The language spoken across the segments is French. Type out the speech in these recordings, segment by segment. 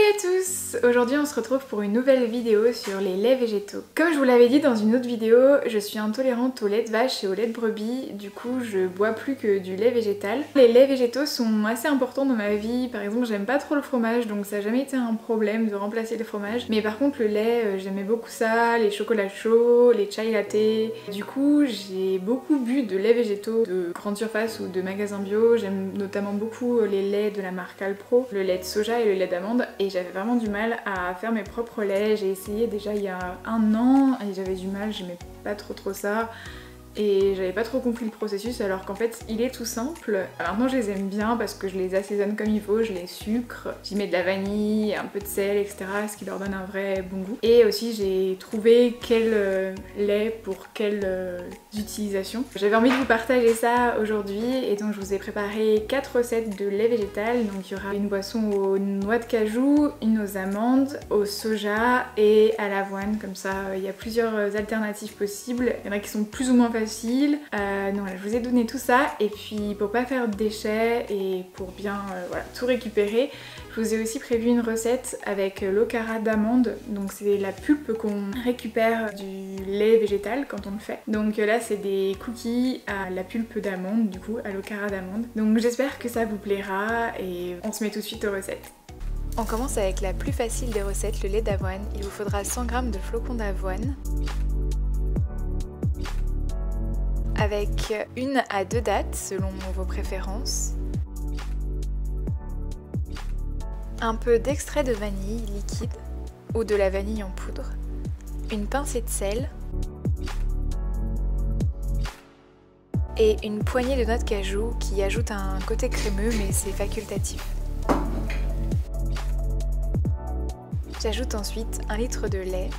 Salut à tous! Aujourd'hui on se retrouve pour une nouvelle vidéo sur les laits végétaux. Comme je vous l'avais dit dans une autre vidéo, je suis intolérante au lait de vache et au lait de brebis, du coup je bois plus que du lait végétal. Les laits végétaux sont assez importants dans ma vie, par exemple j'aime pas trop le fromage donc ça n'a jamais été un problème de remplacer le fromage. Mais par contre le lait, j'aimais beaucoup ça, les chocolats chauds, les chai latte. Du coup j'ai beaucoup bu de laits végétaux de grande surface ou de magasins bio. J'aime notamment beaucoup les laits de la marque Alpro, le lait de soja et le lait d'amande. Et j'avais vraiment du mal à faire mes propres laits. J'ai essayé déjà il y a un an et j'avais du mal, j'aimais pas trop ça. Et j'avais pas trop compris le processus alors qu'en fait il est tout simple. Maintenant je les aime bien parce que je les assaisonne comme il faut, je les sucre, j'y mets de la vanille, un peu de sel, etc. ce qui leur donne un vrai bon goût. Et aussi j'ai trouvé quel lait pour quelle utilisation. J'avais envie de vous partager ça aujourd'hui et donc je vous ai préparé 4 recettes de lait végétal. Donc il y aura une boisson aux noix de cajou, une aux amandes, au soja et à l'avoine. Comme ça il y a plusieurs alternatives possibles. Il y en a qui sont plus ou moins faciles. Donc voilà, je vous ai donné tout ça et puis pour pas faire de déchets et pour bien voilà, tout récupérer, je vous ai aussi prévu une recette avec l'okara d'amande. Donc c'est la pulpe qu'on récupère du lait végétal quand on le fait. Donc là c'est des cookies à la pulpe d'amande, du coup à l'okara d'amande. Donc j'espère que ça vous plaira et on se met tout de suite aux recettes. On commence avec la plus facile des recettes, le lait d'avoine. Il vous faudra 100 g de flocons d'avoine, avec 1 à 2 dattes selon vos préférences, un peu d'extrait de vanille liquide ou de la vanille en poudre, une pincée de sel et une poignée de noix de cajou qui ajoute un côté crémeux mais c'est facultatif. J'ajoute ensuite 1 litre de lait.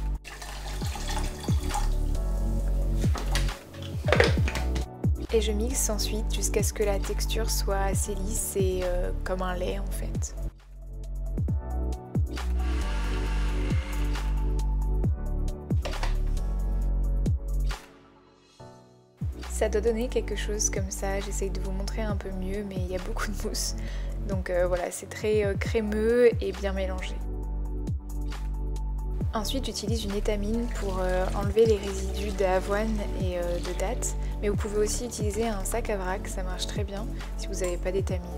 Et je mixe ensuite jusqu'à ce que la texture soit assez lisse et comme un lait en fait. Ça doit donner quelque chose comme ça, j'essaye de vous montrer un peu mieux mais il y a beaucoup de mousse. Donc voilà, c'est très crémeux et bien mélangé. Ensuite j'utilise une étamine pour enlever les résidus d'avoine et de dattes. Mais vous pouvez aussi utiliser un sac à vrac, ça marche très bien si vous n'avez pas d'étamine.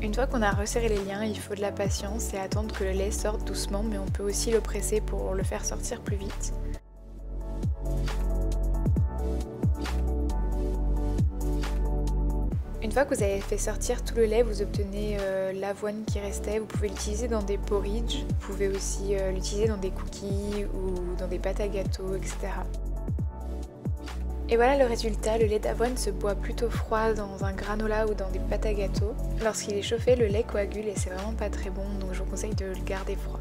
Une fois qu'on a resserré les liens, il faut de la patience et attendre que le lait sorte doucement, mais on peut aussi le presser pour le faire sortir plus vite. Une fois que vous avez fait sortir tout le lait, vous obtenez l'avoine qui restait. Vous pouvez l'utiliser dans des porridge, vous pouvez aussi l'utiliser dans des cookies ou dans des pâtes à gâteau, etc. Et voilà le résultat, le lait d'avoine se boit plutôt froid dans un granola ou dans des pâtes à gâteau. Lorsqu'il est chauffé, le lait coagule et c'est vraiment pas très bon, donc je vous conseille de le garder froid.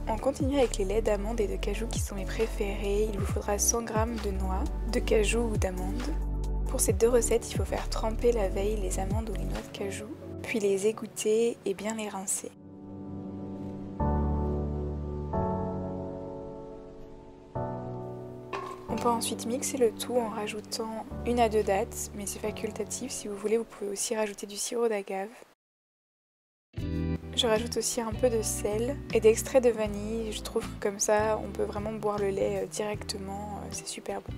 On continue avec les laits d'amande et de cajou qui sont mes préférés. Il vous faudra 100 g de noix, de cajou ou d'amande. Pour ces deux recettes, il faut faire tremper la veille les amandes ou les noix de cajou, puis les égoutter et bien les rincer. On peut ensuite mixer le tout en rajoutant 1 à 2 dattes, mais c'est facultatif, si vous voulez vous pouvez aussi rajouter du sirop d'agave. Je rajoute aussi un peu de sel et d'extrait de vanille, je trouve que comme ça on peut vraiment boire le lait directement, c'est super bon.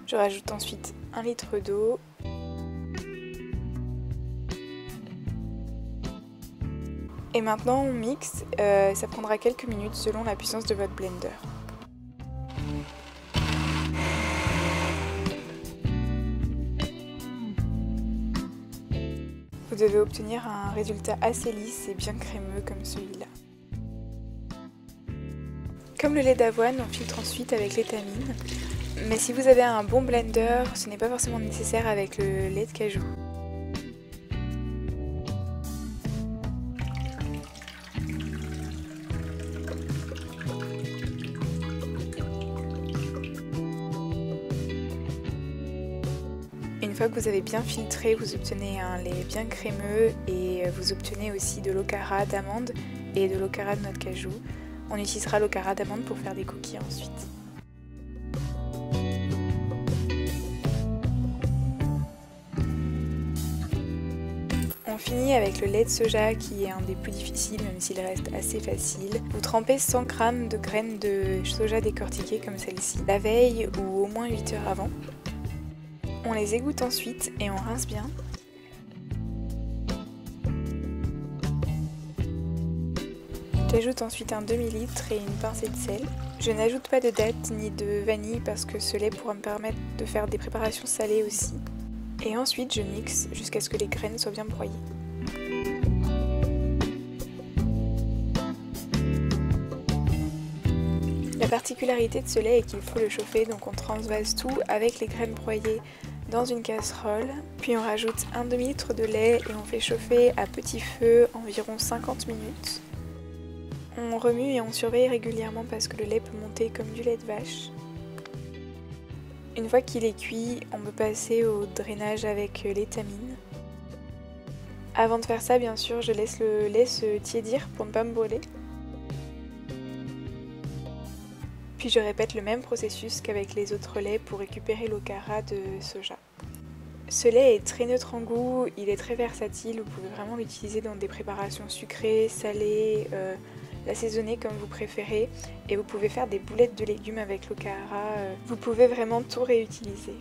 Je rajoute ensuite 1 litre d'eau. Et maintenant on mixe, ça prendra quelques minutes selon la puissance de votre blender. Vous devez obtenir un résultat assez lisse et bien crémeux comme celui-là. Comme le lait d'avoine, on filtre ensuite avec l'étamine. Mais si vous avez un bon blender, ce n'est pas forcément nécessaire avec le lait de cajou. Une fois que vous avez bien filtré, vous obtenez un lait bien crémeux et vous obtenez aussi de l'okara d'amande et de l'okara de noix de cajou. On utilisera l'okara d'amande pour faire des cookies ensuite. on finit avec le lait de soja qui est un des plus difficiles même s'il reste assez facile. Vous trempez 100 g de graines de soja décortiquées comme celle-ci la veille ou au moins 8 heures avant. On les égoutte ensuite et on rince bien. J'ajoute ensuite un demi-litre et une pincée de sel. Je n'ajoute pas de date ni de vanille parce que ce lait pourra me permettre de faire des préparations salées aussi. Et ensuite je mixe jusqu'à ce que les graines soient bien broyées. La particularité de ce lait est qu'il faut le chauffer, donc on transvase tout avec les graines broyées dans une casserole. Puis on rajoute un demi-litre de lait et on fait chauffer à petit feu environ 50 minutes. On remue et on surveille régulièrement parce que le lait peut monter comme du lait de vache. Une fois qu'il est cuit, on peut passer au drainage avec l'étamine. Avant de faire ça, bien sûr, je laisse le lait se tiédir pour ne pas me brûler. Puis je répète le même processus qu'avec les autres laits pour récupérer l'okara de soja. Ce lait est très neutre en goût, il est très versatile, vous pouvez vraiment l'utiliser dans des préparations sucrées, salées, l'assaisonner comme vous préférez et vous pouvez faire des boulettes de légumes avec l'okara, vous pouvez vraiment tout réutiliser.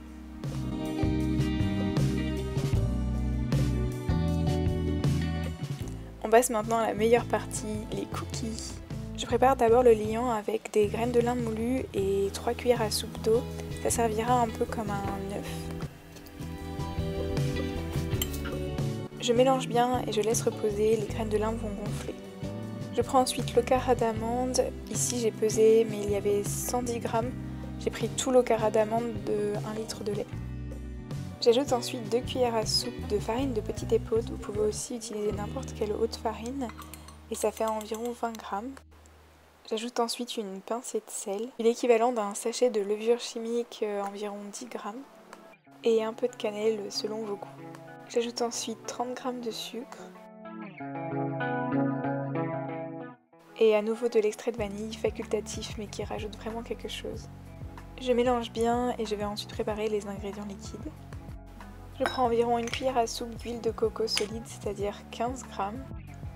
On passe maintenant à la meilleure partie, les cookies. Je prépare d'abord le liant avec des graines de lin moulues et 3 cuillères à soupe d'eau, ça servira un peu comme un œuf. Je mélange bien et je laisse reposer, les graines de lin vont gonfler. Je prends ensuite l'okara d'amande, ici j'ai pesé mais il y avait 110 g, j'ai pris tout l'okara d'amande de 1 litre de lait. J'ajoute ensuite 2 cuillères à soupe de farine de petite épaule, vous pouvez aussi utiliser n'importe quelle haute farine et ça fait environ 20 g. J'ajoute ensuite une pincée de sel, l'équivalent d'un sachet de levure chimique environ 10 g et un peu de cannelle selon vos goûts. J'ajoute ensuite 30 g de sucre et à nouveau de l'extrait de vanille facultatif mais qui rajoute vraiment quelque chose. Je mélange bien et je vais ensuite préparer les ingrédients liquides. Je prends environ une cuillère à soupe d'huile de coco solide, c'est-à-dire 15 g,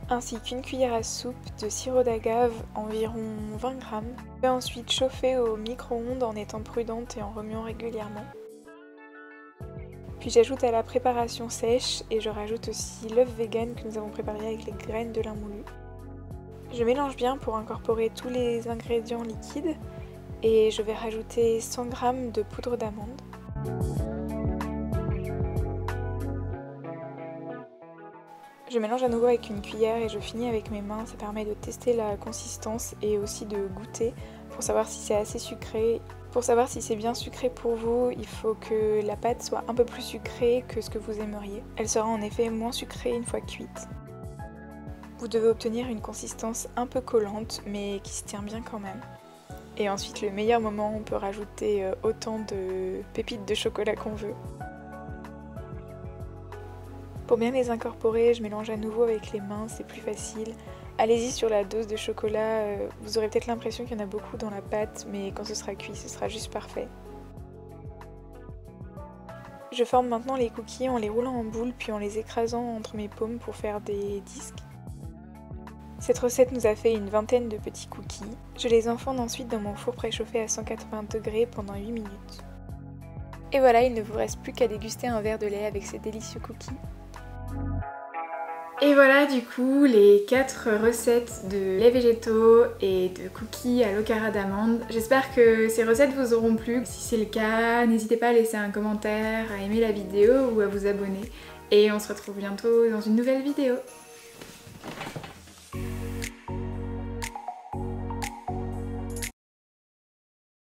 ainsi qu'une cuillère à soupe de sirop d'agave, environ 20 g. Je vais ensuite chauffer au micro-ondes en étant prudente et en remuant régulièrement. Puis j'ajoute à la préparation sèche et je rajoute aussi l'œuf vegan que nous avons préparé avec les graines de lin moulu. Je mélange bien pour incorporer tous les ingrédients liquides et je vais rajouter 100 g de poudre d'amande. Je mélange à nouveau avec une cuillère et je finis avec mes mains, ça permet de tester la consistance et aussi de goûter pour savoir si c'est assez sucré. Pour savoir si c'est bien sucré pour vous, il faut que la pâte soit un peu plus sucrée que ce que vous aimeriez. Elle sera en effet moins sucrée une fois cuite. Vous devez obtenir une consistance un peu collante mais qui se tient bien quand même. Et ensuite le meilleur moment, on peut rajouter autant de pépites de chocolat qu'on veut. Pour bien les incorporer, je mélange à nouveau avec les mains, c'est plus facile. Allez-y sur la dose de chocolat, vous aurez peut-être l'impression qu'il y en a beaucoup dans la pâte, mais quand ce sera cuit, ce sera juste parfait. Je forme maintenant les cookies en les roulant en boule puis en les écrasant entre mes paumes pour faire des disques. Cette recette nous a fait une vingtaine de petits cookies. Je les enfourne ensuite dans mon four préchauffé à 180 degrés pendant 8 minutes. Et voilà, il ne vous reste plus qu'à déguster un verre de lait avec ces délicieux cookies. Et voilà du coup les 4 recettes de laits végétaux et de cookies à l'okara d'amande. J'espère que ces recettes vous auront plu. Si c'est le cas, n'hésitez pas à laisser un commentaire, à aimer la vidéo ou à vous abonner. Et on se retrouve bientôt dans une nouvelle vidéo.